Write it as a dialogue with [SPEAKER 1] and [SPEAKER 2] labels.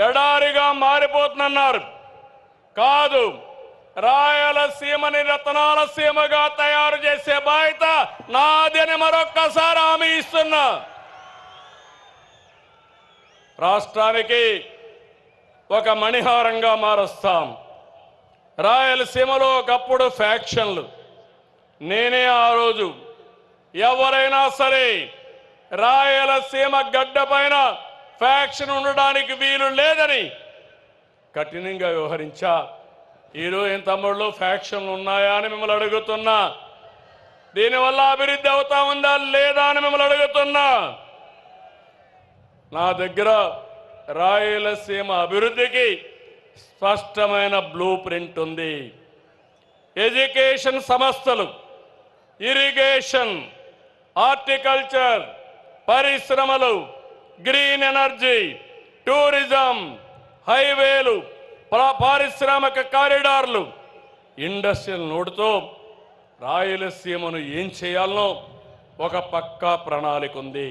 [SPEAKER 1] ఎడారిగా మారిపోతుందన్నారు. కాదు, రాయలసీమని రతనాల సీమగా తయారు చేసే బాధ్యత నాది అని మరొక్కసారి హామీ ఇస్తున్నా. రాష్ట్రానికి ఒక మణిహారంగా మారుస్తాం. రాయలసీమలో ఒకప్పుడు ఫ్యాక్షన్లు. నేనే ఆ రోజు ఎవరైనా సరే రాయలసీమ గడ్డ పైన ఫ్యాక్షన్ ఉండడానికి వీలు లేదని కఠినంగా వ్యవహరించా. ఈరోజు ఏం తమ్ముళ్ళు ఫ్యాక్షన్లు ఉన్నాయా అని మిమ్మల్ని అడుగుతున్నా. దీనివల్ల అభివృద్ధి అవుతా ఉందా లేదా అని మిమ్మల్ని అడుగుతున్నా. నా దగ్గర రాయలసీమ అభివృద్ధికి స్పష్టమైన బ్లూ ప్రింట్ ఉంది. ఎడ్యుకేషన్ సంస్థలు, ఇరిగేషన్, హార్టికల్చర్, పరిశ్రమలు, గ్రీన్ ఎనర్జీ, టూరిజం, హైవేలు, పారిశ్రామిక కారిడార్లు, ఇండస్ట్రియల్ నోడుతో రాయలసీమను ఏం చేయాలనో ఒక పక్కా ప్రణాళిక ఉంది.